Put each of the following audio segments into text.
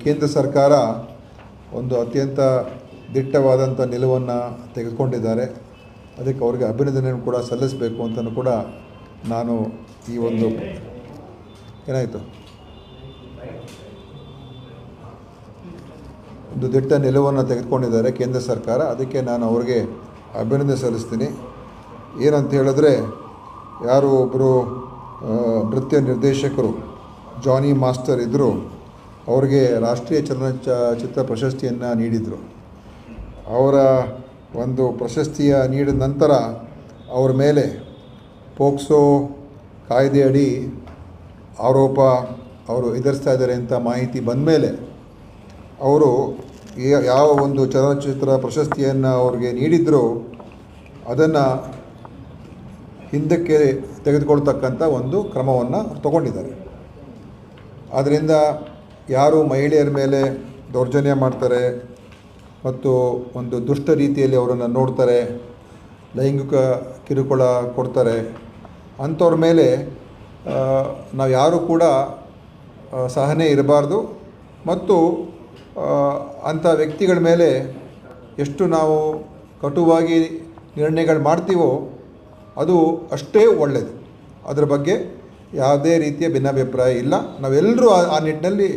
ಕೇಂದ್ರ ಸರ್ಕಾರ ಒಂದು ಅತ್ಯಂತ ದಿಟ್ಟವಾದಂಥ ನಿಲುವನ್ನು ತೆಗೆದುಕೊಂಡಿದ್ದಾರೆ. ಅದಕ್ಕೆ ಅವರಿಗೆ ಅಭಿನಂದನೆಯನ್ನು ಕೂಡ ಸಲ್ಲಿಸಬೇಕು ಅಂತಲೂ ಕೂಡ ನಾನು ಈ ಒಂದು ಏನಾಯಿತು ಒಂದು ದಿಟ್ಟ ನಿಲುವನ್ನು ತೆಗೆದುಕೊಂಡಿದ್ದಾರೆ ಕೇಂದ್ರ ಸರ್ಕಾರ. ಅದಕ್ಕೆ ನಾನು ಅವ್ರಿಗೆ ಅಭಿನಂದನೆ ಸಲ್ಲಿಸ್ತೀನಿ. ಏನಂತ ಹೇಳಿದ್ರೆ, ಯಾರು ಒಬ್ಬರು ನೃತ್ಯ ನಿರ್ದೇಶಕರು ಜಾನಿ ಮಾಸ್ಟರ್ ಇದ್ದರು, ಅವ್ರಿಗೆ ರಾಷ್ಟ್ರೀಯ ಚಲನಚಿತ್ರ ಪ್ರಶಸ್ತಿಯನ್ನು ನೀಡಿದರು. ಅವರ ಒಂದು ಪ್ರಶಸ್ತಿಯ ನೀಡಿದ ನಂತರ ಅವರ ಮೇಲೆ ಪೋಕ್ಸೋ ಕಾಯ್ದೆ ಅಡಿ ಆರೋಪ ಅವರು ಎದುರಿಸ್ತಾ ಇದ್ದಾರೆ ಅಂತ ಮಾಹಿತಿ ಬಂದ ಮೇಲೆ ಅವರು ಯಾವ ಒಂದು ಚಲನಚಿತ್ರ ಪ್ರಶಸ್ತಿಯನ್ನು ಅವ್ರಿಗೆ ನೀಡಿದ್ರು ಅದನ್ನು ಹಿಂದಕ್ಕೆ ತೆಗೆದುಕೊಳ್ತಕ್ಕಂಥ ಒಂದು ಕ್ರಮವನ್ನು ತಗೊಂಡಿದ್ದಾರೆ. ಆದ್ದರಿಂದ ಯಾರು ಮಹಿಳೆಯರ ಮೇಲೆ ದೌರ್ಜನ್ಯ ಮಾಡ್ತಾರೆ ಮತ್ತು ಒಂದು ದುಷ್ಟ ರೀತಿಯಲ್ಲಿ ಅವರನ್ನು ನೋಡ್ತಾರೆ, ಲೈಂಗಿಕ ಕಿರುಕುಳ ಕೊಡ್ತಾರೆ, ಅಂಥವ್ರ ಮೇಲೆ ನಾವು ಯಾರೂ ಕೂಡ ಸಹನೆ ಇರಬಾರ್ದು. ಮತ್ತು ಅಂಥ ವ್ಯಕ್ತಿಗಳ ಮೇಲೆ ಎಷ್ಟು ನಾವು ಕಟುವಾಗಿ ನಿರ್ಣಯಗಳು ಮಾಡ್ತೀವೋ ಅದು ಅಷ್ಟೇ ಒಳ್ಳೆಯದು. ಅದರ ಬಗ್ಗೆ ಯಾವುದೇ ರೀತಿಯ ಭಿನ್ನಾಭಿಪ್ರಾಯ ಇಲ್ಲ. ನಾವೆಲ್ಲರೂ ಆ ನಿಟ್ಟಿನಲ್ಲಿ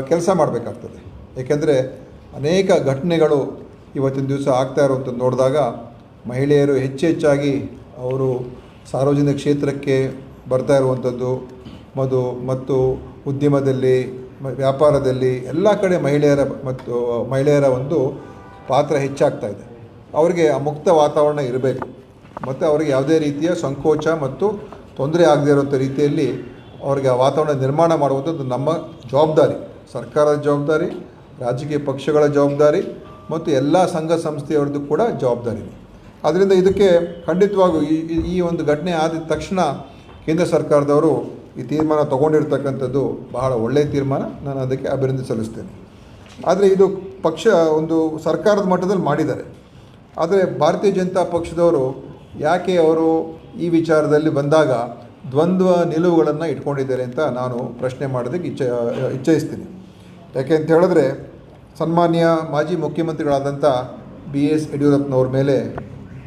ಕೆಲಸ ಮಾಡಬೇಕಾಗ್ತದೆ. ಏಕೆಂದರೆ ಅನೇಕ ಘಟನೆಗಳು ಇವತ್ತಿನ ದಿವಸ ಆಗ್ತಾ ಇರುವಂಥದ್ದು ನೋಡಿದಾಗ ಮಹಿಳೆಯರು ಹೆಚ್ಚಾಗಿ ಅವರು ಸಾರ್ವಜನಿಕ ಕ್ಷೇತ್ರಕ್ಕೆ ಬರ್ತಾ ಇರುವಂಥದ್ದು ಮತ್ತು ಉದ್ಯಮದಲ್ಲಿ, ವ್ಯಾಪಾರದಲ್ಲಿ ಎಲ್ಲ ಕಡೆ ಮಹಿಳೆಯರ ಒಂದು ಪಾತ್ರ ಹೆಚ್ಚಾಗ್ತಾ ಇದೆ. ಅವರಿಗೆ ಆ ಮುಕ್ತ ವಾತಾವರಣ ಇರಬೇಕು ಮತ್ತು ಅವರಿಗೆ ಯಾವುದೇ ರೀತಿಯ ಸಂಕೋಚ ಮತ್ತು ತೊಂದರೆ ಆಗದೇ ಇರುವಂಥ ರೀತಿಯಲ್ಲಿ ಅವರಿಗೆ ಆ ವಾತಾವರಣ ನಿರ್ಮಾಣ ಮಾಡುವಂಥದ್ದು ನಮ್ಮ ಜವಾಬ್ದಾರಿ, ಸರ್ಕಾರದ ಜವಾಬ್ದಾರಿ, ರಾಜಕೀಯ ಪಕ್ಷಗಳ ಜವಾಬ್ದಾರಿ ಮತ್ತು ಎಲ್ಲ ಸಂಘ ಸಂಸ್ಥೆಯವ್ರದ್ದು ಕೂಡ ಜವಾಬ್ದಾರಿ. ಆದ್ದರಿಂದ ಇದಕ್ಕೆ ಖಂಡಿತವಾಗೂ ಈ ಒಂದು ಘಟನೆ ಆದ ತಕ್ಷಣ ಕೇಂದ್ರ ಸರ್ಕಾರದವರು ಈ ತೀರ್ಮಾನ ತೊಗೊಂಡಿರ್ತಕ್ಕಂಥದ್ದು ಬಹಳ ಒಳ್ಳೆಯ ತೀರ್ಮಾನ. ನಾನು ಅದಕ್ಕೆ ಅಭಿನಂದನೆ ಸಲ್ಲಿಸ್ತೇನೆ. ಆದರೆ ಇದು ಒಂದು ಸರ್ಕಾರದ ಮಟ್ಟದಲ್ಲಿ ಮಾಡಿದ್ದಾರೆ. ಆದರೆ ಭಾರತೀಯ ಜನತಾ ಪಕ್ಷದವರು ಯಾಕೆ ಅವರು ಈ ವಿಚಾರದಲ್ಲಿ ಬಂದಾಗ ದ್ವಂದ್ವ ನಿಲುವುಗಳನ್ನು ಇಟ್ಕೊಂಡಿದ್ದಾರೆ ಅಂತ ನಾನು ಪ್ರಶ್ನೆ ಮಾಡೋದಕ್ಕೆ ಇಚ್ಛಿಸ್ತೀನಿ. ಯಾಕೆ ಅಂತ ಹೇಳಿದ್ರೆ, ಸನ್ಮಾನ್ಯ ಮಾಜಿ ಮುಖ್ಯಮಂತ್ರಿಗಳಾದಂಥ BS ಯಡಿಯೂರಪ್ಪನವ್ರ ಮೇಲೆ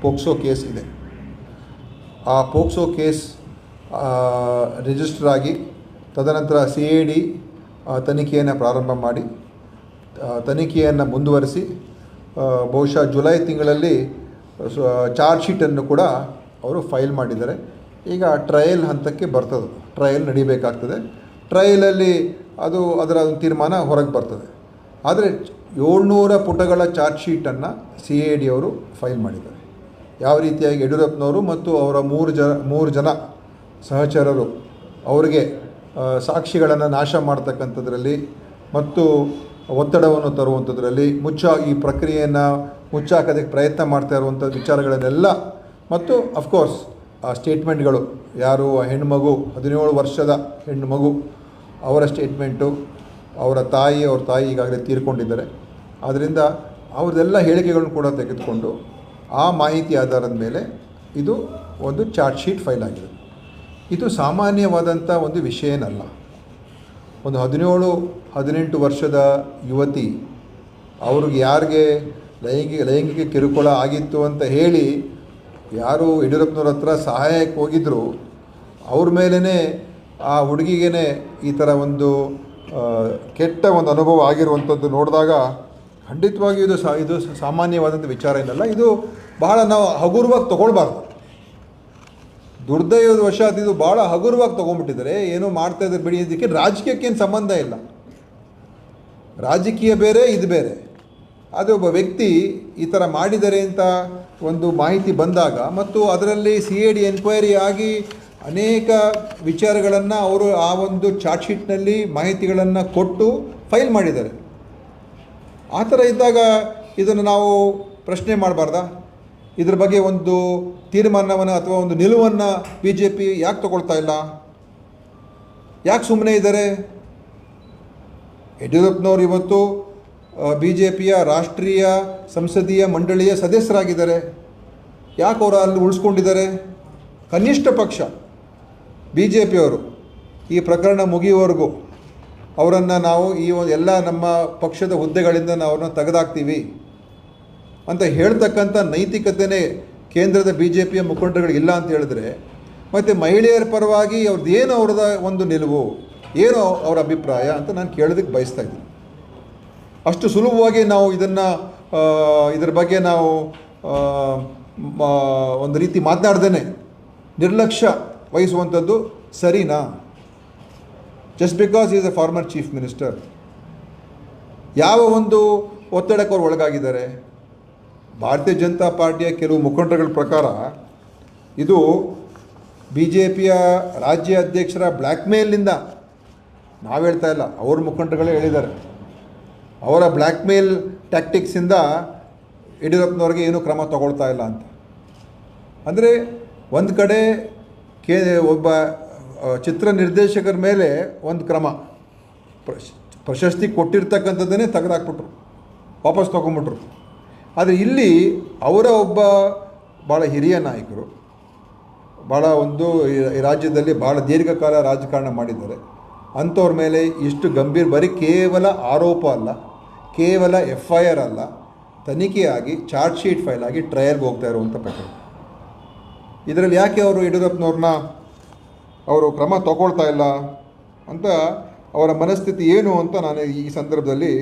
ಪೋಕ್ಸೋ ಕೇಸ್ ಇದೆ. ಆ ಪೋಕ್ಸೋ ಕೇಸ್ ರಿಜಿಸ್ಟರ್ ಆಗಿ ತದನಂತರ CID ತನಿಖೆಯನ್ನು ಪ್ರಾರಂಭ ಮಾಡಿ ತನಿಖೆಯನ್ನು ಮುಂದುವರಿಸಿ ಬಹುಶಃ ಜುಲೈ ತಿಂಗಳಲ್ಲಿ ಚಾರ್ಜ್ ಶೀಟನ್ನು ಕೂಡ ಅವರು ಫೈಲ್ ಮಾಡಿದ್ದಾರೆ. ಈಗ ಟ್ರಯಲ್ ಹಂತಕ್ಕೆ ಬರ್ತದೆ, ಟ್ರಯಲ್ ನಡೀಬೇಕಾಗ್ತದೆ. ಟ್ರಯಲಲ್ಲಿ ಅದರ ಒಂದು ತೀರ್ಮಾನ ಹೊರಗೆ ಬರ್ತದೆ. ಆದರೆ 700 ಪುಟಗಳ ಚಾರ್ಜ್ ಶೀಟನ್ನು CID ಅವರು ಫೈಲ್ ಮಾಡಿದ್ದಾರೆ. ಯಾವ ರೀತಿಯಾಗಿ ಯಡಿಯೂರಪ್ಪನವರು ಮತ್ತು ಅವರ ಮೂರು ಜನ ಸಹಚರರು ಅವರಿಗೆ ಸಾಕ್ಷಿಗಳನ್ನು ನಾಶ ಮಾಡ್ತಕ್ಕಂಥದ್ರಲ್ಲಿ ಮತ್ತು ಒತ್ತಡವನ್ನು ತರುವಂಥದ್ರಲ್ಲಿ ಈ ಪ್ರಕ್ರಿಯೆಯನ್ನು ಮುಚ್ಚಾಕೋದಕ್ಕೆ ಪ್ರಯತ್ನ ಮಾಡ್ತಾ ಇರುವಂಥ ವಿಚಾರಗಳನ್ನೆಲ್ಲ ಮತ್ತು ಅಫ್ಕೋರ್ಸ್ ಆ ಸ್ಟೇಟ್ಮೆಂಟ್ಗಳು, ಯಾರು ಹೆಣ್ಣುಮಗು 17 ವರ್ಷದ ಹೆಣ್ಣು ಮಗು ಅವರ ಸ್ಟೇಟ್ಮೆಂಟು, ಅವ್ರ ತಾಯಿ ಈಗಾಗಲೇ ತೀರ್ಕೊಂಡಿದ್ದಾರೆ. ಆದ್ದರಿಂದ ಅವ್ರದ್ದೆಲ್ಲ ಹೇಳಿಕೆಗಳನ್ನು ಕೂಡ ತೆಗೆದುಕೊಂಡು ಆ ಮಾಹಿತಿ ಆಧಾರದ ಮೇಲೆ ಇದು ಒಂದು ಚಾರ್ಜ್ ಶೀಟ್ ಫೈಲ್ ಆಗಿದೆ. ಇದು ಸಾಮಾನ್ಯವಾದಂಥ ಒಂದು ವಿಷಯ ಏನಲ್ಲ. ಒಂದು 17-18 ವರ್ಷದ ಯುವತಿ ಅವ್ರಿಗೆ ಯಾರಿಗೆ ಲೈಂಗಿಕ ಕಿರುಕುಳ ಆಗಿತ್ತು ಅಂತ ಹೇಳಿ ಯಾರು ಯಡಿಯೂರಪ್ಪನವ್ರ ಹತ್ರ ಸಹಾಯಕ್ಕೆ ಹೋಗಿದ್ರು, ಅವ್ರ ಮೇಲೇ ಆ ಹುಡುಗಿಗೇ ಈ ಥರ ಒಂದು ಕೆಟ್ಟ ಒಂದು ಅನುಭವ ಆಗಿರುವಂಥದ್ದು ನೋಡಿದಾಗ ಖಂಡಿತವಾಗಿ ಇದು ಸಾಮಾನ್ಯವಾದಂಥ ವಿಚಾರ ಏನಲ್ಲ. ಇದು ಬಹಳ ನಾವು ಹಗುರವಾಗಿ ತೊಗೊಳ್ಬಾರ್ದು. ದುರ್ದೈವದ ವಶಾತ್ ಇದು ಭಾಳ ಹಗುರವಾಗಿ ತೊಗೊಂಡ್ಬಿಟ್ಟಿದ್ದಾರೆ. ಏನೋ ಮಾಡ್ತಾಯಿದ್ದಾರೆ ಬಿಡಿ, ಇದಕ್ಕೆ ರಾಜಕೀಯಕ್ಕೇನು ಸಂಬಂಧ ಇಲ್ಲ. ರಾಜಕೀಯ ಬೇರೆ, ಇದು ಬೇರೆ. ಅದು ಒಬ್ಬ ವ್ಯಕ್ತಿ ಈ ಥರ ಮಾಡಿದ್ದಾರೆ ಅಂತ ಒಂದು ಮಾಹಿತಿ ಬಂದಾಗ ಮತ್ತು ಅದರಲ್ಲಿ CID ಎನ್ಕ್ವೈರಿ ಆಗಿ ಅನೇಕ ವಿಚಾರಗಳನ್ನು ಅವರು ಆ ಒಂದು ಚಾರ್ಜ್ ಶೀಟ್ನಲ್ಲಿ ಮಾಹಿತಿಗಳನ್ನು ಕೊಟ್ಟು ಫೈಲ್ ಮಾಡಿದ್ದಾರೆ. ಆ ಥರ ಇದ್ದಾಗ ಇದನ್ನು ನಾವು ಪ್ರಶ್ನೆ ಮಾಡಬಾರ್ದಾ? ಇದ್ರ ಬಗ್ಗೆ ಒಂದು ತೀರ್ಮಾನವನ್ನು ಅಥವಾ ಒಂದು ನಿಲುವನ್ನು BJP ಯಾಕೆ ತಗೊಳ್ತಾ ಇಲ್ಲ? ಯಾಕೆ ಸುಮ್ಮನೆ ಇದ್ದಾರೆ? ಯಡಿಯೂರಪ್ಪನವರು ಇವತ್ತು BJPಯ ರಾಷ್ಟ್ರೀಯ ಸಂಸದೀಯ ಮಂಡಳಿಯ ಸದಸ್ಯರಾಗಿದ್ದಾರೆ. ಯಾಕೆ ಅವರು ಅಲ್ಲಿ ಉಳಿಸ್ಕೊಂಡಿದ್ದಾರೆ? ಕನಿಷ್ಠ ಪಕ್ಷ BJPಯವರು ಈ ಪ್ರಕರಣ ಮುಗಿಯುವವರೆಗೂ ಅವರನ್ನು ನಾವು ಈ ಎಲ್ಲ ನಮ್ಮ ಪಕ್ಷದ ಹುದ್ದೆಗಳಿಂದ ನಾವು ಅವ್ರನ್ನ ತೆಗೆದಾಕ್ತೀವಿ ಅಂತ ಹೇಳ್ತಕ್ಕಂಥ ನೈತಿಕತೆಯೇ ಕೇಂದ್ರದ ಬಿ ಜೆ ಪಿಯ ಮುಖಂಡರುಗಳಿಲ್ಲ ಅಂತ ಹೇಳಿದ್ರೆ, ಮತ್ತು ಮಹಿಳೆಯರ ಪರವಾಗಿ ಅವ್ರದ್ದೇನು ಅವ್ರದ ಒಂದು ನಿಲುವು, ಏನು ಅವರ ಅಭಿಪ್ರಾಯ ಅಂತ ನಾನು ಕೇಳೋದಕ್ಕೆ ಬಯಸ್ತಾ ಇದ್ದೀನಿ. ಅಷ್ಟು ಸುಲಭವಾಗಿ ನಾವು ಇದರ ಬಗ್ಗೆ ನಾವು ಒಂದು ರೀತಿ ಮಾತನಾಡ್ದೇ ನಿರ್ಲಕ್ಷ್ಯ ವಹಿಸುವಂಥದ್ದು ಸರಿನಾ? Just because is A former chief minister ಯಾವ ಒಂದು ಒತ್ತಡಕ್ಕೆ ಅವ್ರು ಒಳಗಾಗಿದ್ದಾರೆ? ಭಾರತೀಯ ಜನತಾ ಪಾರ್ಟಿಯ ಕೆಲವು ಮುಖಂಡರುಗಳ ಪ್ರಕಾರ ಇದು ಬಿ ಜೆ ಪಿಯ ರಾಜ್ಯ ಅಧ್ಯಕ್ಷರ ಬ್ಲ್ಯಾಕ್ ಮೇಲಿಂದ, ನಾವು ಹೇಳ್ತಾ ಇಲ್ಲ, ಅವ್ರ ಮುಖಂಡರುಗಳೇ ಹೇಳಿದ್ದಾರೆ, ಅವರ ಬ್ಲ್ಯಾಕ್ ಮೇಲ್ ಟ್ಯಾಕ್ಟಿಕ್ಸಿಂದ ಯಡಿಯೂರಪ್ಪನವ್ರಿಗೆ ಏನೂ ಕ್ರಮ ತಗೊಳ್ತಾ ಇಲ್ಲ ಅಂತ. ಅಂದರೆ ಒಂದು ಕಡೆ ಒಬ್ಬ ಚಿತ್ರ ನಿರ್ದೇಶಕರ ಮೇಲೆ ಒಂದು ಕ್ರಮ, ಪ್ರಶಸ್ತಿ ಕೊಟ್ಟಿರ್ತಕ್ಕಂಥದ್ದನ್ನೇ ತೆಗೆದಾಕ್ಬಿಟ್ರು, ವಾಪಸ್ ತೊಗೊಂಬಿಟ್ರು. ಆದರೆ ಇಲ್ಲಿ ಅವರ ಒಬ್ಬ ಭಾಳ ಹಿರಿಯ ನಾಯಕರು, ಭಾಳ ಒಂದು ಈ ರಾಜ್ಯದಲ್ಲಿ ಭಾಳ ದೀರ್ಘಕಾಲ ರಾಜಕಾರಣ ಮಾಡಿದ್ದಾರೆ, ಅಂಥವ್ರ ಮೇಲೆ ಇಷ್ಟು ಗಂಭೀರ, ಬರೀ ಕೇವಲ ಆರೋಪ ಅಲ್ಲ, ಕೇವಲ FIR ಅಲ್ಲ, ತನಿಖೆಯಾಗಿ ಚಾರ್ಜ್ ಶೀಟ್ ಫೈಲ್ ಆಗಿ ಟ್ರಯಲ್ಗೆ ಹೋಗ್ತಾ ಇರುವಂಥ ಪ್ರಕರಣ. ಇದರಲ್ಲಿ ಯಾಕೆ ಅವರು ಯಡಿಯೂರಪ್ಪನವ್ರನ್ನ ಅವರು ಕ್ರಮ ತಗೊಳ್ತಾ ಇಲ್ಲ ಅಂತ ಅವರ ಮನಸ್ಥಿತಿ ಏನು ಅಂತ ನಾನು ಈ ಸಂದರ್ಭದಲ್ಲಿ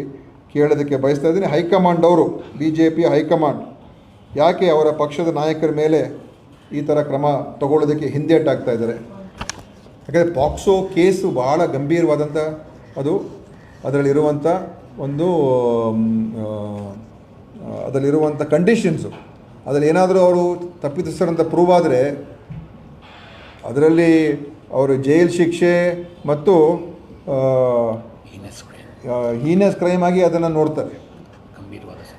ಕೇಳೋದಕ್ಕೆ ಬಯಸ್ತಾ ಇದ್ದೀನಿ. ಹೈಕಮಾಂಡ್ ಅವರು, BJP ಹೈಕಮಾಂಡ್ ಯಾಕೆ ಅವರ ಪಕ್ಷದ ನಾಯಕರ ಮೇಲೆ ಈ ಥರ ಕ್ರಮ ತಗೊಳ್ಳೋದಕ್ಕೆ ಹಿಂದೇಟಾಗ್ತಾ ಇದ್ದಾರೆ? ಯಾಕಂದರೆ ಪಾಕ್ಸೋ ಕೇಸು ಭಾಳ ಗಂಭೀರವಾದಂಥ ಅದು, ಅದರಲ್ಲಿರುವಂಥ ಒಂದು ಅದರಲ್ಲಿರುವಂಥ ಕಂಡೀಷನ್ಸು, ಅದರಲ್ಲಿ ಏನಾದರೂ ಅವರು ತಪ್ಪಿತಸ್ಥರಂತ ಪ್ರೂವ್ ಆದರೆ ಅದರಲ್ಲಿ ಅವರು ಜೈಲ್ ಶಿಕ್ಷೆ ಮತ್ತು ಹೀನಸ್ ಕ್ರೈಮ್ ಆಗಿ ಅದನ್ನು ನೋಡ್ತಾರೆ.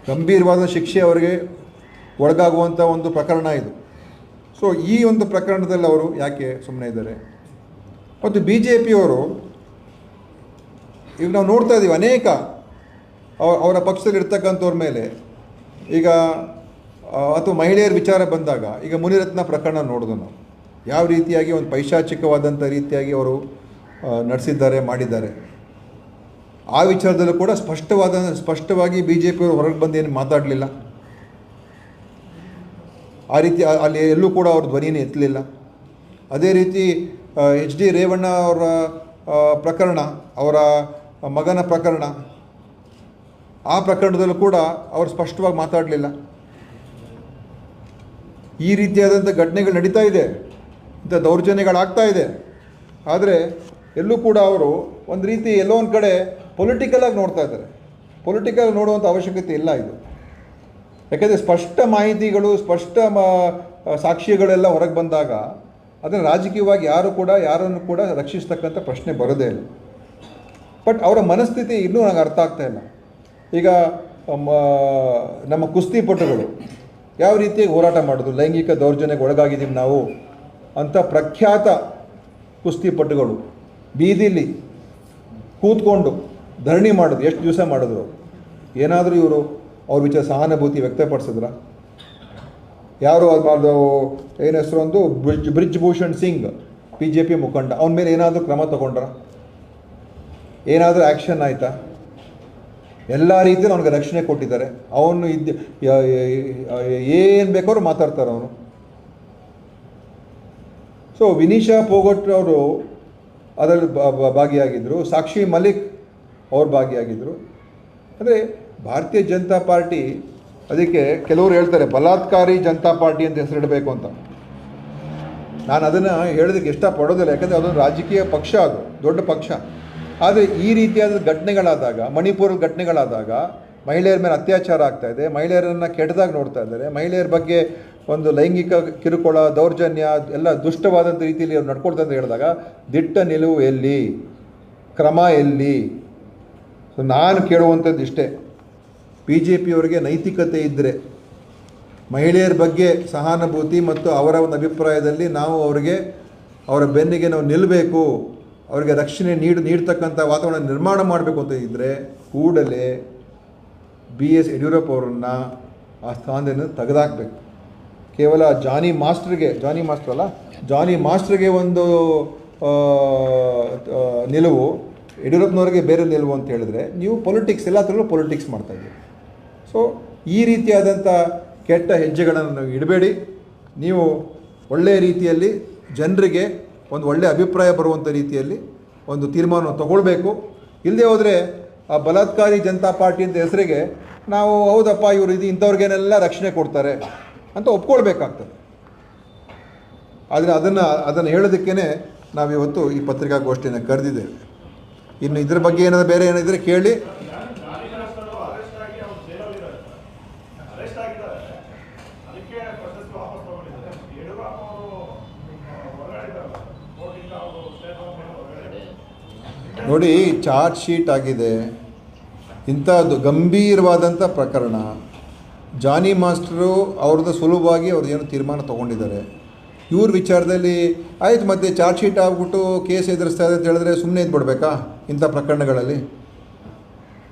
ಗಂಭೀರವಾದ ಶಿಕ್ಷೆ ಅವರಿಗೆ ಒಳಗಾಗುವಂಥ ಒಂದು ಪ್ರಕರಣ ಇದು. ಸೊ ಈ ಒಂದು ಪ್ರಕರಣದಲ್ಲಿ ಅವರು ಯಾಕೆ ಸುಮ್ಮನೆ ಇದ್ದಾರೆ? ಮತ್ತು BJPಯವರು ಈಗ ನಾವು ನೋಡ್ತಾ ಇದ್ದೀವಿ, ಅನೇಕ ಅವರ ಪಕ್ಷದಲ್ಲಿ ಇರ್ತಕ್ಕಂಥವ್ರ ಮೇಲೆ ಈಗ ಅಥವಾ ಮಹಿಳೆಯರ ವಿಚಾರ ಬಂದಾಗ, ಈಗ ಮುನಿರತ್ನ ಪ್ರಕರಣ ನೋಡಿದ್ರು ನಾವು, ಯಾವ ರೀತಿಯಾಗಿ ಒಂದು ಪೈಶಾಚಿಕವಾದಂಥ ರೀತಿಯಾಗಿ ಅವರು ನಡೆಸಿದ್ದಾರೆ, ಮಾಡಿದ್ದಾರೆ. ಆ ವಿಚಾರದಲ್ಲೂ ಕೂಡ ಸ್ಪಷ್ಟವಾಗಿ BJPಯವರು ಹೊರಗೆ ಬಂದು ಏನು ಮಾತಾಡಲಿಲ್ಲ. ಆ ರೀತಿ ಅಲ್ಲಿ ಎಲ್ಲೂ ಕೂಡ ಅವ್ರ ಧ್ವನಿನೇ ಎತ್ತಲಿಲ್ಲ. ಅದೇ ರೀತಿ HD ರೇವಣ್ಣ ಅವರ ಪ್ರಕರಣ, ಅವರ ಮಗನ ಪ್ರಕರಣ, ಆ ಪ್ರಕರಣದಲ್ಲೂ ಕೂಡ ಅವರು ಸ್ಪಷ್ಟವಾಗಿ ಮಾತಾಡಲಿಲ್ಲ. ಈ ರೀತಿಯಾದಂಥ ಘಟನೆಗಳು ನಡೀತಾ ಇದೆ, ಇಂಥ ದೌರ್ಜನ್ಯಗಳಾಗ್ತಾ ಇದೆ. ಆದರೆ ಎಲ್ಲೂ ಕೂಡ ಅವರು ಒಂದು ರೀತಿ ಎಲ್ಲೋ ಒಂದು ಕಡೆ ಪೊಲಿಟಿಕಲಾಗಿ ನೋಡ್ತಾ ಇದ್ದಾರೆ. ಪೊಲಿಟಿಕಲ್ ನೋಡುವಂಥ ಅವಶ್ಯಕತೆ ಇಲ್ಲ ಇದು. ಯಾಕೆಂದರೆ ಸ್ಪಷ್ಟ ಮಾಹಿತಿಗಳು, ಸ್ಪಷ್ಟ ಸಾಕ್ಷಿಗಳೆಲ್ಲ ಹೊರಗೆ ಬಂದಾಗ ಅದನ್ನು ರಾಜಕೀಯವಾಗಿ ಯಾರನ್ನು ಕೂಡ ರಕ್ಷಿಸ್ತಕ್ಕಂಥ ಪ್ರಶ್ನೆ ಬರೋದೇ ಇಲ್ಲ. ಬಟ್ ಅವರ ಮನಸ್ಥಿತಿ ಇನ್ನೂ ನನಗೆ ಅರ್ಥ ಆಗ್ತಾ ಇಲ್ಲ. ಈಗ ನಮ್ಮ ಕುಸ್ತಿಪಟುಗಳು ಯಾವ ರೀತಿಯಾಗಿ ಹೋರಾಟ ಮಾಡೋದು, ಲೈಂಗಿಕ ದೌರ್ಜನ್ಯಕ್ಕೆ ಒಳಗಾಗಿದ್ದೀವಿ ನಾವು ಅಂತ ಪ್ರಖ್ಯಾತ ಕುಸ್ತಿಪಟುಗಳು ಬೀದಿಲಿ ಕೂತ್ಕೊಂಡು ಧರಣಿ ಮಾಡೋದು, ಎಷ್ಟು ದಿವಸ ಮಾಡಿದ್ರು? ಏನಾದರೂ ಇವರು ಅವ್ರ ವಿಚಾರ ಸಹಾನುಭೂತಿ ವ್ಯಕ್ತಪಡಿಸಿದ್ರ? ಯಾರು ಅದು ಏನು ಹೆಸರು, ಒಂದು ಬ್ರಿಜ್ ಭೂಷಣ್ ಸಿಂಗ್ BJP ಮುಖಂಡ, ಅವನ ಮೇಲೆ ಏನಾದರೂ ಕ್ರಮ ತಗೊಂಡ್ರ? ಏನಾದರೂ ಆ್ಯಕ್ಷನ್ ಆಯಿತಾ? ಎಲ್ಲ ರೀತಿಯಲ್ಲಿ ಅವನಿಗೆ ರಕ್ಷಣೆ ಕೊಟ್ಟಿದ್ದಾರೆ. ಅವನು ಏನು ಬೇಕಾದ್ರೂ ಮಾತಾಡ್ತಾರೆ ಅವನು. ಸೊ ವಿನಿಶಾ ಫೋಗಟ್ ಅವರು ಅದರಲ್ಲಿ ಭಾಗಿಯಾಗಿದ್ದರು, ಸಾಕ್ಷಿ ಮಲಿಕ್ ಅವ್ರು ಭಾಗಿಯಾಗಿದ್ದರು. ಅಂದರೆ ಭಾರತೀಯ ಜನತಾ ಪಾರ್ಟಿ, ಅದಕ್ಕೆ ಕೆಲವರು ಹೇಳ್ತಾರೆ ಬಲಾತ್ಕಾರಿ ಜನತಾ ಪಾರ್ಟಿ ಅಂತ ಹೆಸರಿಡಬೇಕು ಅಂತ. ನಾನು ಅದನ್ನು ಹೇಳೋದಕ್ಕೆ ಇಷ್ಟಪಡೋದಿಲ್ಲ, ಯಾಕಂದರೆ ಅದೊಂದು ರಾಜಕೀಯ ಪಕ್ಷ, ಅದು ದೊಡ್ಡ ಪಕ್ಷ. ಆದರೆ ಈ ರೀತಿಯಾದ ಘಟನೆಗಳಾದಾಗ, ಮಣಿಪುರ ಘಟನೆಗಳಾದಾಗ ಮಹಿಳೆಯರ ಮೇಲೆ ಅತ್ಯಾಚಾರ ಆಗ್ತಾಯಿದೆ, ಮಹಿಳೆಯರನ್ನು ಕೆಟ್ಟದಾಗಿ ನೋಡ್ತಾ ಇದ್ದಾರೆ, ಮಹಿಳೆಯರ ಬಗ್ಗೆ ಒಂದು ಲೈಂಗಿಕ ಕಿರುಕುಳ, ದೌರ್ಜನ್ಯ ಎಲ್ಲ ದುಷ್ಟವಾದಂಥ ರೀತಿಯಲ್ಲಿ ಅವ್ರು ನಡ್ಕೊಳ್ತಾ ಅಂತ ಹೇಳಿದಾಗ ದಿಟ್ಟ ನಿಲುವು ಎಲ್ಲಿ, ಕ್ರಮ ಎಲ್ಲಿ? ಸೊ ನಾನು ಕೇಳುವಂಥದ್ದು ಇಷ್ಟೇ, BJPಯವರಿಗೆ ನೈತಿಕತೆ ಇದ್ದರೆ ಮಹಿಳೆಯರ ಬಗ್ಗೆ ಸಹಾನುಭೂತಿ ಮತ್ತು ಅವರ ಒಂದು ಅಭಿಪ್ರಾಯದಲ್ಲಿ ನಾವು ಅವರ ಬೆನ್ನಿಗೆ ನಾವು ನಿಲ್ಲಬೇಕು, ಅವರಿಗೆ ರಕ್ಷಣೆ ನೀಡ್ತಕ್ಕಂಥ ವಾತಾವರಣ ನಿರ್ಮಾಣ ಮಾಡಬೇಕು ಅಂತ ಇದ್ದರೆ ಕೂಡಲೇ BS ಯಡಿಯೂರಪ್ಪ ಅವರನ್ನು ಆ ಸ್ಥಾನದಿಂದ ತೆಗೆದಾಕಬೇಕು. ಕೇವಲ ಜಾನಿ ಮಾಸ್ಟ್ರಿಗೆ ಒಂದು ನಿಲುವು, ಯಡಿಯೂರಪ್ಪನವ್ರಿಗೆ ಬೇರೆ ನಿಲುವು ಅಂತ ಹೇಳಿದ್ರೆ ನೀವು ಪೊಲಿಟಿಕ್ಸ್ ಎಲ್ಲದರಲ್ಲೂ ಪೊಲಿಟಿಕ್ಸ್ ಮಾಡ್ತಾಯಿದ್ದೀರಿ. ಸೊ ಈ ರೀತಿಯಾದಂಥ ಕೆಟ್ಟ ಹೆಜ್ಜೆಗಳನ್ನು ನೀವು ಇಡಬೇಡಿ. ನೀವು ಒಳ್ಳೆಯ ರೀತಿಯಲ್ಲಿ ಜನರಿಗೆ ಒಂದು ಒಳ್ಳೆಯ ಅಭಿಪ್ರಾಯ ಬರುವಂಥ ರೀತಿಯಲ್ಲಿ ಒಂದು ತೀರ್ಮಾನವನ್ನು ತಗೊಳ್ಬೇಕು. ಇಲ್ಲದೆ ಹೋದರೆ ಆ ಬಲಾತ್ಕಾರಿ ಜನತಾ ಪಾರ್ಟಿ ಅಂತ ಹೆಸರಿಗೆ ನಾವು ಹೌದಪ್ಪ ಇವರು ಇದು ಇಂಥವ್ರಿಗೇನೆಲ್ಲ ರಕ್ಷಣೆ ಕೊಡ್ತಾರೆ ಅಂತ ಒಪ್ಕೊಳ್ಬೇಕಾಗ್ತದೆ. ಆದರೆ ಅದನ್ನು ಹೇಳೋದಕ್ಕೇ ನಾವಿವತ್ತು ಈ ಪತ್ರಿಕಾಗೋಷ್ಠಿಯನ್ನು ಕರೆದಿದ್ದೇವೆ. ಇನ್ನು ಇದ್ರ ಬಗ್ಗೆ ಏನಾದರೂ ಬೇರೆ ಏನಿದ್ರೆ ಕೇಳಿ. ನೋಡಿ, ಚಾರ್ಜ್ ಶೀಟ್ ಆಗಿದೆ, ಇಂಥದ್ದು ಗಂಭೀರವಾದಂಥ ಪ್ರಕರಣ. ಜಾನಿ ಮಾಸ್ಟರು ಅವ್ರದ್ದು ಸುಲಭವಾಗಿ ಅವ್ರದ್ದು ಏನು ತೀರ್ಮಾನ ತೊಗೊಂಡಿದ್ದಾರೆ. ಇವ್ರ ವಿಚಾರದಲ್ಲಿ ಆಯ್ತು, ಮತ್ತೆ ಚಾರ್ಜ್ ಶೀಟ್ ಆಗ್ಬಿಟ್ಟು ಕೇಸ್ ಎದುರಿಸ್ತಾ ಇದೆ ಅಂತ ಹೇಳಿದ್ರೆ ಸುಮ್ಮನೆ ಇದ್ಬಿಡ್ಬೇಕಾ ಇಂಥ ಪ್ರಕರಣಗಳಲ್ಲಿ?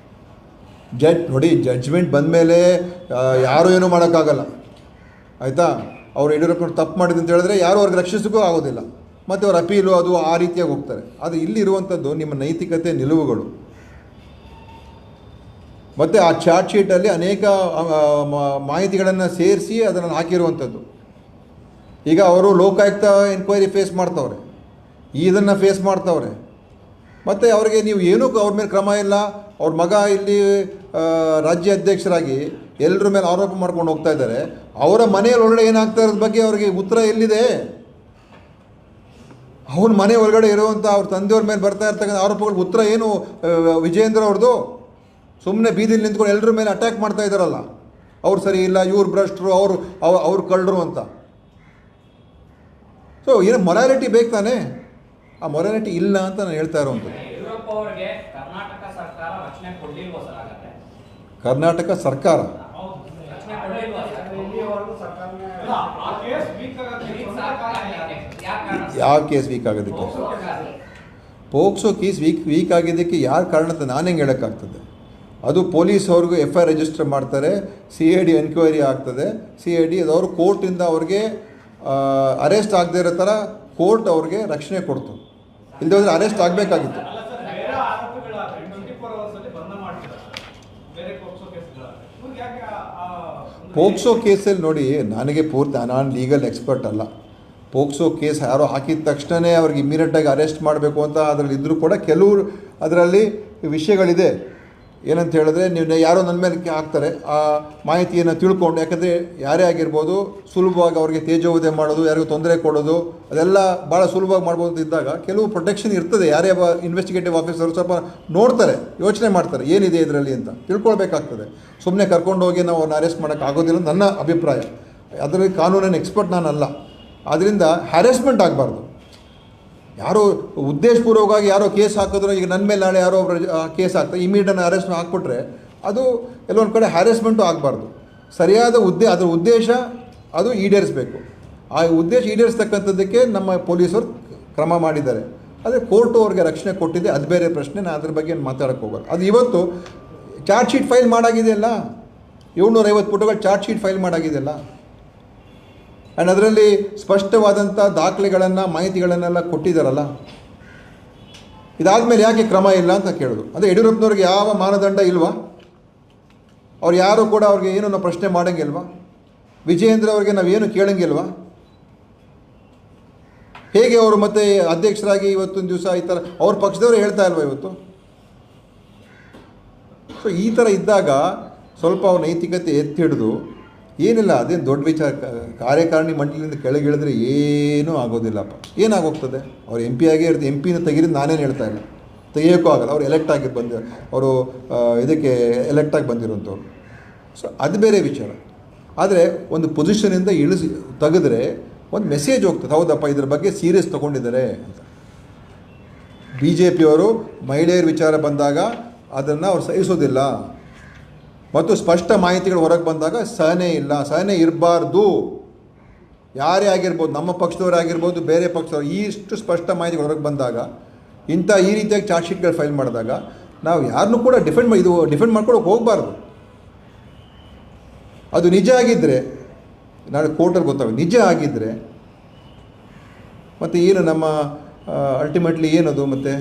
ನೋಡಿ, ಜಡ್ಜ್ಮೆಂಟ್ ಬಂದ ಮೇಲೆ ಯಾರೂ ಏನೂ ಮಾಡೋಕ್ಕಾಗಲ್ಲ, ಆಯಿತಾ? ಅವ್ರು ಯಡಿಯೂರಪ್ಪನವ್ರು ತಪ್ಪು ಮಾಡಿದೆ ಅಂತ ಹೇಳಿದ್ರೆ ಯಾರೂ ಅವ್ರಿಗೆ ರಕ್ಷಿಸೋಕ್ಕೂ ಆಗೋದಿಲ್ಲ. ಮತ್ತು ಅವ್ರ ಅಪೀಲು ಅದು ಆ ರೀತಿಯಾಗಿ ಹೋಗ್ತಾರೆ. ಅದು ಇಲ್ಲಿರುವಂಥದ್ದು ನಿಮ್ಮ ನೈತಿಕತೆ ನಿಲುವುಗಳು. ಮತ್ತು ಆ ಚಾರ್ಜ್ ಶೀಟಲ್ಲಿ ಅನೇಕ ಮಾಹಿತಿಗಳನ್ನು ಸೇರಿಸಿ ಅದನ್ನು ಹಾಕಿರುವಂಥದ್ದು. ಈಗ ಅವರು ಲೋಕಾಯುಕ್ತ ಎನ್ಕ್ವೈರಿ ಫೇಸ್ ಮಾಡ್ತವ್ರೆ, ಇದನ್ನು ಫೇಸ್ ಮಾಡ್ತವ್ರೆ. ಮತ್ತು ಅವರಿಗೆ ನೀವು ಏನೂ ಅವ್ರ ಮೇಲೆ ಕ್ರಮ ಇಲ್ಲ. ಅವ್ರ ಮಗ ಇಲ್ಲಿ ರಾಜ್ಯ ಅಧ್ಯಕ್ಷರಾಗಿ ಎಲ್ಲರ ಮೇಲೆ ಆರೋಪ ಮಾಡ್ಕೊಂಡು ಹೋಗ್ತಾ ಇದ್ದಾರೆ. ಅವರ ಮನೆಯಲ್ಲಿ ಒಳಗಡೆ ಏನಾಗ್ತಾ ಇರೋದ್ರ ಬಗ್ಗೆ ಅವರಿಗೆ ಉತ್ತರ ಎಲ್ಲಿದೆ? ಅವನ ಮನೆ ಒಳಗಡೆ ಇರುವಂಥ ಅವ್ರ ತಂದೆಯವ್ರ ಮೇಲೆ ಬರ್ತಾ ಇರ್ತಕ್ಕಂಥ ಆರೋಪಗಳಿಗೆ ಉತ್ತರ ಏನು? ವಿಜಯೇಂದ್ರ ಅವ್ರದ್ದು ಸುಮ್ಮನೆ ಬೀದಿಲಿ ನಿಂತ್ಕೊಂಡು ಎಲ್ಲರ ಮೇಲೆ ಅಟ್ಯಾಕ್ ಮಾಡ್ತಾ ಇದ್ದಾರಲ್ಲ, ಅವ್ರು ಸರಿ ಇಲ್ಲ, ಇವ್ರು ಭ್ರಷ್ಟರು, ಅವ್ರು ಕಳ್ಳರು ಅಂತ. ಸೊ ಏನೋ ಮೊರಾಲಿಟಿ ಬೇಕು ತಾನೆ? ಆ ಮೊರಾಲಿಟಿ ಇಲ್ಲ ಅಂತ ನಾನು ಹೇಳ್ತಾ ಇರೋವಂಥದ್ದು. ಕರ್ನಾಟಕ ಸರ್ಕಾರ ಯಾವ ಕೇಸ್ ವೀಕ್ ಆಗೋದಕ್ಕೆ? ಪೋಕ್ಸೋ ಕೇಸ್ ವೀಕ್ ಆಗಿದ್ದಕ್ಕೆ ಯಾರು ಕಾರಣ ಅಂತ ನಾನು ಹೆಂಗೆ ಹೇಳೋಕ್ಕಾಗ್ತದೆ? ಅದು ಪೊಲೀಸ್ ಅವ್ರಿಗೂ FIR ರಿಜಿಸ್ಟರ್ ಮಾಡ್ತಾರೆ, CID ಎನ್ಕ್ವೈರಿ ಆಗ್ತದೆ. CID ಅದವರು ಕೋರ್ಟಿಂದ ಅವ್ರಿಗೆ ಅರೆಸ್ಟ್ ಆಗದೇ ಇರೋ ಥರ ಕೋರ್ಟ್ ಅವ್ರಿಗೆ ರಕ್ಷಣೆ ಕೊಡ್ತು. ಇಲ್ಲದೆ ಹೋದರೆ ಅರೆಸ್ಟ್ ಆಗಬೇಕಾಗಿತ್ತು. ಪೋಕ್ಸೋ ಕೇಸಲ್ಲಿ ನೋಡಿ, ನನಗೆ ನಾನು ಲೀಗಲ್ ಎಕ್ಸ್ಪರ್ಟ್ ಅಲ್ಲ. ಪೋಕ್ಸೋ ಕೇಸ್ ಯಾರೋ ಹಾಕಿದ ತಕ್ಷಣವೇ ಅವ್ರಿಗೆ ಇಮ್ಮಿಡಿಯೇಟಾಗಿ ಅರೆಸ್ಟ್ ಮಾಡಬೇಕು ಅಂತ ಅದರಲ್ಲಿ ಇದ್ದರೂ ಕೂಡ ಕೆಲವರು ಅದರಲ್ಲಿ ವಿಷಯಗಳಿದೆ. ಏನಂತ ಹೇಳಿದ್ರೆ, ನೀವು ಯಾರೋ ನನ್ನ ಮೇಲೆ ಹಾಕ್ತಾರೆ, ಆ ಮಾಹಿತಿಯನ್ನು ತಿಳ್ಕೊಂಡು, ಯಾಕಂದರೆ ಯಾರೇ ಆಗಿರ್ಬೋದು ಸುಲಭವಾಗಿ ಅವ್ರಿಗೆ ತೇಜೋವಧೆ ಮಾಡೋದು, ಯಾರಿಗೂ ತೊಂದರೆ ಕೊಡೋದು, ಅದೆಲ್ಲ ಭಾಳ ಸುಲಭವಾಗಿ ಮಾಡ್ಬೋದು ಇದ್ದಾಗ ಕೆಲವು ಪ್ರೊಟೆಕ್ಷನ್ ಇರ್ತದೆ. ಯಾರೇ ಇನ್ವೆಸ್ಟಿಗೇಟಿವ್ ಆಫೀಸರು ಸ್ವಲ್ಪ ನೋಡ್ತಾರೆ, ಯೋಚನೆ ಮಾಡ್ತಾರೆ ಏನಿದೆ ಇದರಲ್ಲಿ ಅಂತ ತಿಳ್ಕೊಳ್ಬೇಕಾಗ್ತದೆ. ಸುಮ್ಮನೆ ಕರ್ಕೊಂಡು ಹೋಗಿ ನಾವು ಅವ್ರನ್ನ ಅರೆಸ್ಟ್ ಮಾಡೋಕ್ಕಾಗೋದಿಲ್ಲ ನನ್ನ ಅಭಿಪ್ರಾಯ. ಅದರಲ್ಲಿ ಕಾನೂನಿನ ಎಕ್ಸ್ಪರ್ಟ್ ನಾನಲ್ಲ. ಆದ್ದರಿಂದ ಹ್ಯಾರೆಸ್ಮೆಂಟ್ ಆಗಬಾರ್ದು. ಯಾರೋ ಉದ್ದೇಶಪೂರ್ವಕವಾಗಿ ಯಾರೋ ಕೇಸ್ ಹಾಕಿದ್ರು, ಈಗ ನನ್ನ ಮೇಲೆ ನಾಳೆ ಯಾರೋ ಒಬ್ಬರು ಕೇಸ್ ಹಾಕ್ತಾರೆ, ಇಮಿಡಿಯೇಟ್ ಅರೆಸ್ಟ್ ಹಾಕ್ಬಿಟ್ರೆ ಅದು ಎಲ್ಲೊಂದು ಕಡೆ ಹ್ಯಾರೆಸ್ಮೆಂಟು ಆಗಬಾರ್ದು. ಸರಿಯಾದ ಅದರ ಉದ್ದೇಶ ಅದು ಈಡೇರಿಸಬೇಕು. ಆ ಉದ್ದೇಶ ಈಡೇರಿಸ್ತಕ್ಕಂಥದ್ದಕ್ಕೆ ನಮ್ಮ ಪೊಲೀಸರು ಕ್ರಮ ಮಾಡಿದ್ದಾರೆ. ಆದರೆ ಕೋರ್ಟು ಅವ್ರಿಗೆ ರಕ್ಷಣೆ ಕೊಟ್ಟಿದೆ, ಅದು ಬೇರೆ ಪ್ರಶ್ನೆ. ನಾನು ಅದ್ರ ಬಗ್ಗೆ ಮಾತಾಡೋಕ್ಕೆ ಹೋಗೋದು. ಅದು ಇವತ್ತು ಚಾರ್ಜ್ ಶೀಟ್ ಫೈಲ್ ಮಾಡಾಗಿದೆಯಲ್ಲ, 750 ಪುಟಗಳು ಚಾರ್ಜ್ ಶೀಟ್ ಫೈಲ್ ಮಾಡಾಗಿದೆಯಲ್ಲ. ಆ್ಯಂಡ್ ಅದರಲ್ಲಿ ಸ್ಪಷ್ಟವಾದಂಥ ದಾಖಲೆಗಳನ್ನು, ಮಾಹಿತಿಗಳನ್ನೆಲ್ಲ ಕೊಟ್ಟಿದ್ದಾರಲ್ಲ. ಇದಾದಮೇಲೆ ಯಾಕೆ ಕ್ರಮ ಇಲ್ಲ ಅಂತ ಕೇಳೋದು. ಅದೇ ಯಡಿಯೂರಪ್ಪನವ್ರಿಗೆ ಯಾವ ಮಾನದಂಡ ಇಲ್ವಾ? ಅವ್ರು ಯಾರು ಕೂಡ ಅವ್ರಿಗೆ ಏನೂ ನಾವು ಪ್ರಶ್ನೆ ಮಾಡೋಂಗಿಲ್ವಾ? ವಿಜಯೇಂದ್ರ ಅವ್ರಿಗೆ ನಾವೇನು ಕೇಳೋಂಗಿಲ್ವಾ? ಹೇಗೆ ಅವರು ಮತ್ತೆ ಅಧ್ಯಕ್ಷರಾಗಿ ಇವತ್ತೊಂದು ದಿವಸ ಈ ಥರ ಅವ್ರ ಪಕ್ಷದವರು ಹೇಳ್ತಾ ಇಲ್ವಾ ಇವತ್ತು? ಸೊ ಈ ಥರ ಇದ್ದಾಗ ಸ್ವಲ್ಪ ಅವ್ರ ನೈತಿಕತೆ ಎತ್ತಿಡಿದು ಏನಿಲ್ಲ, ಅದೇನು ದೊಡ್ಡ ವಿಚಾರ. ಕಾರ್ಯಕಾರಿಣಿ ಮಂಡಳಿಯಿಂದ ಕೆಳಗಿಳಿದ್ರೆ ಏನೂ ಆಗೋದಿಲ್ಲಪ್ಪ. ಏನಾಗೋಗ್ತದೆ? ಅವ್ರು MP ಆಗೇ ಇರ್ತಾರೆ. MP ತೆಗೀರಿದ್ದು ನಾನೇನು ಹೇಳ್ತಾ ಇಲ್ಲ, ತೆಗಿಯೋಕ್ಕೂ ಆಗಲ್ಲ. ಅವ್ರು ಎಲೆಕ್ಟ್ ಆಗಿ ಅವರು ಇದಕ್ಕೆ ಎಲೆಕ್ಟಾಗಿ ಬಂದಿರೋಂಥವ್ರು. ಸೊ ಅದು ಬೇರೆ ವಿಚಾರ. ಆದರೆ ಒಂದು ಪೊಸಿಷನಿಂದ ತೆಗೆದ್ರೆ ಒಂದು ಮೆಸೇಜ್ ಹೋಗ್ತದೆ, ಹೌದಪ್ಪ ಇದ್ರ ಬಗ್ಗೆ ಸೀರಿಯಸ್ ತೊಗೊಂಡಿದ್ದಾರೆ ಅಂತ. BJPಯವರು ಮಹಿಳೆಯರ ವಿಚಾರ ಬಂದಾಗ ಅದನ್ನು ಅವ್ರು ಸಹಿಸೋದಿಲ್ಲ. ಮತ್ತು ಸ್ಪಷ್ಟ ಮಾಹಿತಿಗಳು ಹೊರಗೆ ಬಂದಾಗ ಸಹನೆ ಇಲ್ಲ, ಸಹನೆ ಇರಬಾರ್ದು. ಯಾರೇ ಆಗಿರ್ಬೋದು, ನಮ್ಮ ಪಕ್ಷದವರೇ ಆಗಿರ್ಬೋದು, ಬೇರೆ ಪಕ್ಷದವರು, ಇಷ್ಟು ಸ್ಪಷ್ಟ ಮಾಹಿತಿಗಳು ಹೊರಗೆ ಬಂದಾಗ ಈ ರೀತಿಯಾಗಿ ಚಾರ್ಜ್ ಶೀಟ್ಗಳು ಫೈಲ್ ಮಾಡಿದಾಗ ನಾವು ಯಾರನ್ನೂ ಕೂಡ ಡಿಫೆಂಡ್ ಮಾಡ್ಕೊಳ್ಳೋಕೆ ಹೋಗಬಾರ್ದು. ಅದು ನಿಜ ಆಗಿದ್ದರೆ ನಾಳೆ ಕೋರ್ಟಲ್ಲಿ ಗೊತ್ತಾಗುತ್ತೆ. ನಿಜ ಆಗಿದ್ದರೆ ಮತ್ತು ಏನು ನಮ್ಮ ಅಲ್ಟಿಮೇಟ್ಲಿ ಏನದು, ಮತ್ತು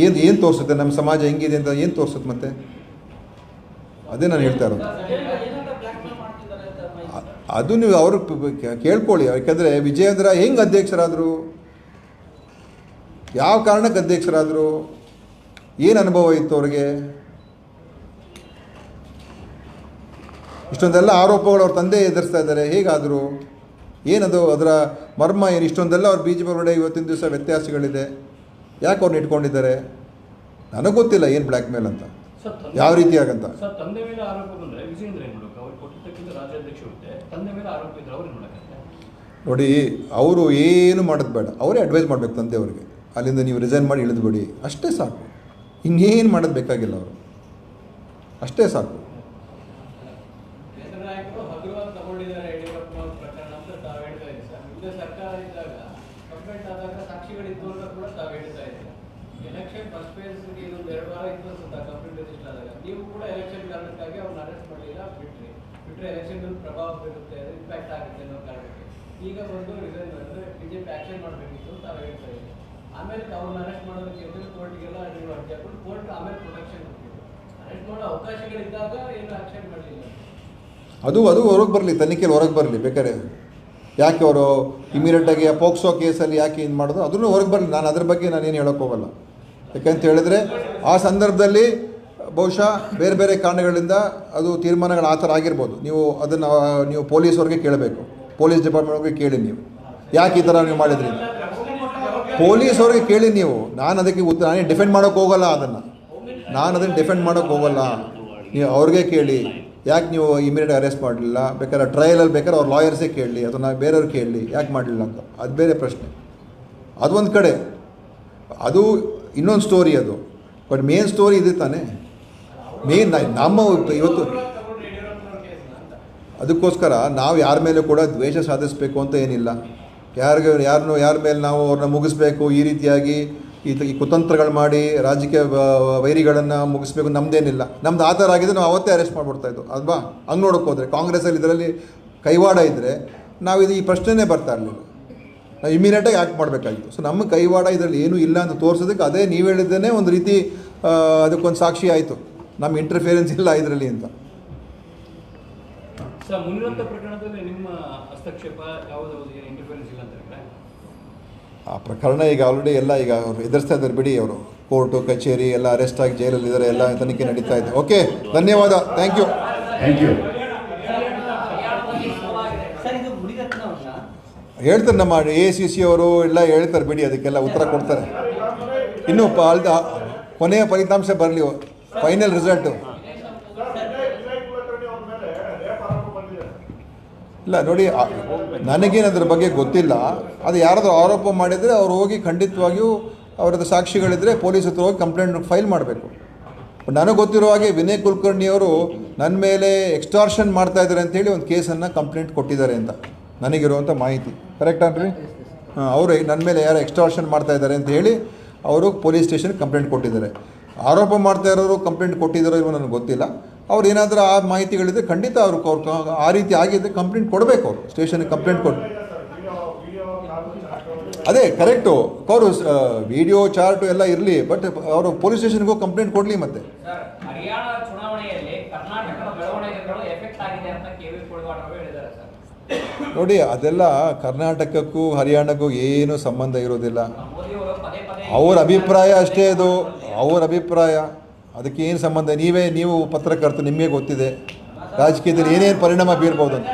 ಏನು ತೋರಿಸುತ್ತೆ ನಮ್ಮ ಸಮಾಜ ಹೆಂಗಿದೆ ಅಂತ ಏನು ತೋರಿಸುತ್ತೆ ಮತ್ತೆ? ಅದೇ ನಾನು ಹೇಳ್ತಾ ಇರೋದು. ಅದು ನೀವು ಅವರು ಕೇಳ್ಕೊಳ್ಳಿ. ಯಾಕಂದರೆ ವಿಜಯೇಂದ್ರ ಹೆಂಗೆ ಅಧ್ಯಕ್ಷರಾದರು, ಯಾವ ಕಾರಣಕ್ಕೆ ಅಧ್ಯಕ್ಷರಾದರು, ಏನು ಅನುಭವ ಇತ್ತು ಅವ್ರಿಗೆ, ಇಷ್ಟೊಂದೆಲ್ಲ ಆರೋಪಗಳು ಅವ್ರ ತಂದೆ ಎದುರಿಸ್ತಾ ಇದ್ದಾರೆ, ಹೇಗಾದರು, ಏನದು ಅದರ ಮರ್ಮ ಏನು? ಇಷ್ಟೊಂದೆಲ್ಲ ಅವ್ರು ಬಿ ಜೆ ಪಿ ಹೊರಗಡೆ ಇವತ್ತಿನ ದಿವಸ ವ್ಯತ್ಯಾಸಗಳಿದೆ, ಯಾಕೆ ಅವ್ರನ್ನ ಇಟ್ಕೊಂಡಿದ್ದಾರೆ ನನಗೆ ಗೊತ್ತಿಲ್ಲ ಏನು ಬ್ಲ್ಯಾಕ್ ಮೇಲ್ ಅಂತ, ಯಾವ ರೀತಿಯಾಗಂತ. ತಂದೆ ಮೇಲೆ ಆರೋಪ ಬಂದರೆ ವಿಜಯೇಂದ್ರ ಏನು ಮಾಡೋಕೆ, ಅವ್ರು ಕೊಟ್ಟಿದ್ದಕ್ಕಿಂತ ರಾಜ್ಯಾಧ್ಯಕ್ಷ ಹುದ್ದೆ ತಂದೆ ಮೇಲೆ ಆರೋಪ ಇದ್ದರೆ ಅವ್ರು ಏನು ಮಾಡೋಕ್ಕೆ? ನೋಡಿ, ಅವರು ಏನು ಮಾಡೋದು ಬೇಡ, ಅವರೇ ಅಡ್ವೈಸ್ ಮಾಡಬೇಕು ತಂದೆಯವ್ರಿಗೆ, ಅಲ್ಲಿಂದ ನೀವು ರಿಸೈನ್ ಮಾಡಿ ಇಳಿದುಬಿಡಿ, ಅಷ್ಟೇ ಸಾಕು. ಇನ್ನೇನು ಮಾಡೋದು ಬೇಕಾಗಿಲ್ಲ ಅವರು, ಅಷ್ಟೇ ಸಾಕು. ಪ್ರಭಾವ ಬೀರುತ್ತೆ, ಇಂಪ್ಯಾಕ್ಟ್ ಆಗುತ್ತೆ ಅನ್ನೋ ಕಾರಣಕ್ಕೆ ಈಗ ಒಂದು ರಿಸೈನ್ ಅಂದರೆ ಬಿಜೆಪಿ ಆಕ್ಷನ್ ಮಾಡಬೇಕಿತ್ತು ಅಂತ ತಾವು ಹೇಳ್ತಾ ಇದ್ದೀವಿ. ಆಮೇಲೆ ಅವ್ರನ್ನ ಅರೆಸ್ಟ್ ಮಾಡೋದಕ್ಕೆ ಕೋರ್ಟ್ಗೆಲ್ಲ ಅರ್ಜಿ ಹಾಕೊಂಡು ಕೋರ್ಟ್ ಆಮೇಲೆ ಪ್ರೊಟೆಕ್ಷನ್ ಕೊಟ್ಟಿದ್ರು. ಅರೆಸ್ಟ್ ಮಾಡೋ ಅವಕಾಶಗಳಿದ್ದಾಗ ಏನು ಆಕ್ಷನ್ ಮಾಡಲಿಲ್ಲ. ಅದು ಹೊರಗೆ ಬರಲಿ, ತನಿಖೆಯಲ್ಲಿ ಹೊರಗೆ ಬರಲಿ ಬೇಕಾದ್ರೆ. ಯಾಕೆ ಅವರು ಇಮಿಡಿಯೇಟಾಗಿ ಆ ಪೋಕ್ಸೋ ಕೇಸಲ್ಲಿ ಯಾಕೆ ಇದು ಮಾಡೋದು ಅದನ್ನು ಹೊರಗೆ ಬರಲಿ. ನಾನು ಅದ್ರ ಬಗ್ಗೆ ನಾನೇನು ಹೇಳೋಕ್ಕೆ ಹೋಗಲ್ಲ. ಯಾಕಂತ ಹೇಳಿದ್ರೆ ಆ ಸಂದರ್ಭದಲ್ಲಿ ಬಹುಶಃ ಬೇರೆ ಬೇರೆ ಕಾರಣಗಳಿಂದ ಅದು ತೀರ್ಮಾನಗಳು ಆ ಥರ ಆಗಿರ್ಬೋದು. ಅದನ್ನು ನೀವು ಪೊಲೀಸವ್ರಿಗೆ ಕೇಳಬೇಕು, ಪೊಲೀಸ್ ಡಿಪಾರ್ಟ್ಮೆಂಟ್ಗೆ ಕೇಳಿ, ನೀವು ಯಾಕೆ ಈ ಥರ ನೀವು ಮಾಡಿದ್ರಿ ಪೊಲೀಸವ್ರಿಗೆ ಕೇಳಿ ನೀವು. ನಾನು ಅದಕ್ಕೆ ನಾನೇ ಡಿಫೆಂಡ್ ಮಾಡೋಕ್ಕೆ ಹೋಗಲ್ಲ, ಅದನ್ನು ಡಿಫೆಂಡ್ ಮಾಡೋಕ್ಕೆ ಹೋಗಲ್ಲ. ನೀವು ಅವ್ರಿಗೆ ಕೇಳಿ, ಯಾಕೆ ನೀವು ಇಮಿಡಿಯೇಟ್ ಅರೆಸ್ಟ್ ಮಾಡಲಿಲ್ಲ, ಬೇಕಾದ್ರೆ ಟ್ರಯಲಲ್ಲಿ ಬೇಕಾದ್ರೆ ಅವ್ರ ಲಾಯರ್ಸೇ ಕೇಳಲಿ, ಅಥವಾ ಬೇರೆಯವ್ರು ಕೇಳಲಿ ಯಾಕೆ ಮಾಡಲಿಲ್ಲ ಅಂತ, ಅದು ಬೇರೆ ಪ್ರಶ್ನೆ. ಅದೊಂದು ಕಡೆ, ಅದು ಇನ್ನೊಂದು ಸ್ಟೋರಿ ಅದು. ಬಟ್ ಮೇನ್ ಸ್ಟೋರಿ ಇದೆ ತಾನೇ, ಮೇನ್ ನಮ್ಮ ಇವತ್ತು. ಅದಕ್ಕೋಸ್ಕರ ನಾವು ಯಾರ ಮೇಲೆ ಕೂಡ ದ್ವೇಷ ಸಾಧಿಸಬೇಕು ಅಂತ ಏನಿಲ್ಲ. ಯಾರ ಮೇಲೆ ನಾವು ಅವ್ರನ್ನ ಮುಗಿಸ್ಬೇಕು, ಈ ರೀತಿಯಾಗಿ ಈ ಕುತಂತ್ರಗಳು ಮಾಡಿ ರಾಜಕೀಯ ವೈರಿಗಳನ್ನು ಮುಗಿಸ್ಬೇಕು ನಮ್ಮದೇನಿಲ್ಲ. ನಮ್ದು ಆ ಥರ ಆಗಿದ್ರೆ ನಾವು ಅವತ್ತೇ ಅರೆಸ್ಟ್ ಮಾಡಿಬಿಡ್ತಾಯಿದ್ದು ಅಲ್ವಾ? ಹಂಗೆ ನೋಡೋಕೆ ಹೋದರೆ ಕಾಂಗ್ರೆಸ್ಸಲ್ಲಿ ಇದರಲ್ಲಿ ಕೈವಾಡ ಇದ್ದರೆ ನಾವು ಈ ಪ್ರಶ್ನೆನೇ ಬರ್ತಾ ಇರಲಿಲ್ಲ, ನಾವು ಇಮಿಡಿಯೇಟಾಗಿ ಆ್ಯಕ್ಟ್ ಮಾಡಬೇಕಾಗಿತ್ತು. ಸೊ ನಮ್ಮ ಕೈವಾಡ ಇದರಲ್ಲಿ ಏನೂ ಇಲ್ಲ ಅಂತ ತೋರಿಸೋದಕ್ಕೆ ಅದೇ ನೀವು ಹೇಳಿದ್ದೇನೆ ಒಂದು ರೀತಿ ಅದಕ್ಕೊಂದು ಸಾಕ್ಷಿ ಆಯಿತು, ನಮ್ಮ ಇಂಟರ್ಫಿಯರೆನ್ಸ್ ಇಲ್ಲ ಇದರಲ್ಲಿ ಅಂತ. ಸರ್, ಮುಂದಿನ ಪ್ರಕರಣದಲ್ಲಿ ನಿಮ್ಮ ಹಸ್ತಕ್ಷೇಪ ಯಾವುದಾದ್ರು ಇಂಟರ್ಫಿಯರೆನ್ಸ್ ಇಲ್ಲ ಅಂತ ಹೇಳಿದ್ರೆ ಆ ಪ್ರಕರಣ ಈಗ ಆಲ್ರೆಡಿ ಎಲ್ಲ ಈಗ ಅವರು ಎದುರಿಸ್ತಾ ಇದ್ದಾರೆ ಬಿಡಿ. ಅವರು ಕೋರ್ಟು ಕಚೇರಿ ಎಲ್ಲ ಅರೆಸ್ಟ್ ಆಗಿ ಜೈಲಲ್ಲಿದ್ದಾರೆ, ಎಲ್ಲ ತನಿಖೆ ನಡೀತಾ ಇದೆ. ಓಕೆ, ಧನ್ಯವಾದ, ಥ್ಯಾಂಕ್ ಯು. ಹೇಳ್ತಾರೆ ನಮ್ಮ ACC ಅವರು ಎಲ್ಲ ಹೇಳ್ತಾರೆ ಬಿಡಿ, ಅದಕ್ಕೆಲ್ಲ ಉತ್ತರ ಕೊಡ್ತಾರೆ. ಇನ್ನೂ ಕೊನೆಯ ಫಲಿತಾಂಶ ಬರಲಿ, ಫೈನಲ್ ರಿಸಲ್ಟು. ಇಲ್ಲ ನೋಡಿ, ನನಗೇನು ಅದ್ರ ಬಗ್ಗೆ ಗೊತ್ತಿಲ್ಲ. ಅದು ಯಾರಾದರೂ ಆರೋಪ ಮಾಡಿದರೆ ಅವ್ರು ಹೋಗಿ ಖಂಡಿತವಾಗಿಯೂ ಅವರದ್ದು ಸಾಕ್ಷಿಗಳಿದ್ದರೆ ಪೊಲೀಸ್ ಹತ್ರ ಹೋಗಿ ಕಂಪ್ಲೇಂಟ್ ಫೈಲ್ ಮಾಡಬೇಕು. ನನಗೆ ಗೊತ್ತಿರೋ ಹಾಗೆ ವಿನಯ್ ಕುಲಕರ್ಣಿಯವರು ನನ್ನ ಮೇಲೆ ಎಕ್ಸ್ಟಾರ್ಷನ್ ಮಾಡ್ತಾಯಿದ್ದಾರೆ ಅಂತೇಳಿ ಒಂದು ಕೇಸನ್ನು ಕಂಪ್ಲೇಂಟ್ ಕೊಟ್ಟಿದ್ದಾರೆ ಅಂತ ನನಗಿರುವಂಥ ಮಾಹಿತಿ. ಕರೆಕ್ಟಾನ್ರಿ? ಅವರು ನನ್ನ ಮೇಲೆ ಯಾರು ಎಕ್ಸ್ಟಾರ್ಷನ್ ಮಾಡ್ತಾಯಿದ್ದಾರೆ ಅಂತ ಹೇಳಿ ಅವರು ಪೊಲೀಸ್ ಸ್ಟೇಷನ್ಗೆ ಕಂಪ್ಲೇಂಟ್ ಕೊಟ್ಟಿದ್ದಾರೆ. ಆರೋಪ ಮಾಡ್ತಾ ಇರೋರು ಕಂಪ್ಲೇಂಟ್ ಕೊಟ್ಟಿದ್ದಾರೋ ಇಲ್ವೋ ನನಗೆ ಗೊತ್ತಿಲ್ಲ. ಅವ್ರು ಏನಾದರೂ ಆ ಮಾಹಿತಿಗಳಿದ್ರೆ ಖಂಡಿತ ಅವ್ರು ಆ ರೀತಿ ಆಗಿದ್ದರೆ ಕಂಪ್ಲೇಂಟ್ ಕೊಡಬೇಕು, ಅವರು ಸ್ಟೇಷನ್ಗೆ ಕಂಪ್ಲೇಂಟ್ ಕೊಡು. ಅದೇ ಕರೆಕ್ಟು, ಅವರು ವಿಡಿಯೋ ಚಾರ್ಟು ಎಲ್ಲ ಇರಲಿ, ಬಟ್ ಅವರು ಪೊಲೀಸ್ ಸ್ಟೇಷನ್ಗೆ ಹೋಗಿ ಕಂಪ್ಲೇಂಟ್ ಕೊಡಲಿ. ಮತ್ತೆ ಹರಿಯಾಣ ಚುನಾವಣೆಯಲ್ಲಿ ಕರ್ನಾಟಕದ ಬೆಳವಣಿಗೆಗಳು ಎಫೆಕ್ಟ್ ಆಗಿದೆ ಅಂತ KV ಕೋಳಿವಾಡ್ ಅವರು ಹೇಳಿದ್ದಾರೆ ಸರ್. ನೋಡಿ, ಅದೆಲ್ಲ ಕರ್ನಾಟಕಕ್ಕೂ ಹರಿಯಾಣಕ್ಕೂ ಏನೂ ಸಂಬಂಧ ಇರೋದಿಲ್ಲ. ಅವ್ರ ಅಭಿಪ್ರಾಯ ಅಷ್ಟೇ, ಅದು ಅವ್ರ ಅಭಿಪ್ರಾಯ, ಅದಕ್ಕೆ ಏನು ಸಂಬಂಧ. ನೀವು ಪತ್ರಕರ್ತರು, ನಿಮಗೆ ಗೊತ್ತಿದೆ ರಾಜಕೀಯದಲ್ಲಿ ಏನೇನು ಪರಿಣಾಮ ಬೀರ್ಬೋದು ಅಂತ.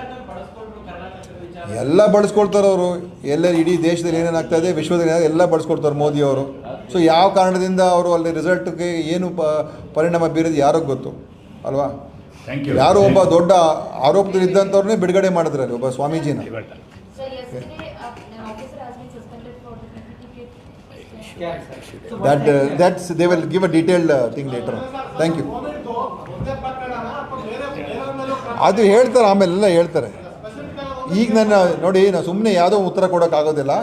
ಎಲ್ಲ ಬಳಸ್ಕೊಳ್ತಾರೆ ಅವರು, ಎಲ್ಲ ಇಡೀ ದೇಶದಲ್ಲಿ ಏನೇನು ಆಗ್ತಾಯಿದೆ, ವಿಶ್ವದಲ್ಲಿ ಎಲ್ಲ ಬಳಸ್ಕೊಳ್ತಾರೆ ಮೋದಿಯವರು. ಸೊ ಯಾವ ಕಾರಣದಿಂದ ಅವರು ಅಲ್ಲಿ ರಿಸಲ್ಟ್ಗೆ ಏನು ಪರಿಣಾಮ ಬೀರೋದು ಯಾರಿಗೆ ಗೊತ್ತು ಅಲ್ವಾ? ಯಾರೋ ಒಬ್ಬ ದೊಡ್ಡ ಆರೋಪದಲ್ಲಿದ್ದಂಥವ್ರನ್ನೇ ಬಿಡುಗಡೆ ಮಾಡಿದ್ರಲ್ಲಿ, ಒಬ್ಬ ಸ್ವಾಮೀಜಿನ. That's they will give a detailed thing later on. Thank you. ಅದು ಹೇಳ್ತಾರೆ, ಆಮೇಲೆಲ್ಲ ಹೇಳ್ತಾರೆ. ಈಗ ನಾನು ನೋಡಿ, ನಾನು ಸುಮ್ಮನೆ ಯಾವುದೋ ಉತ್ತರ ಕೊಡೋಕ್ಕಾಗೋದಿಲ್ಲ.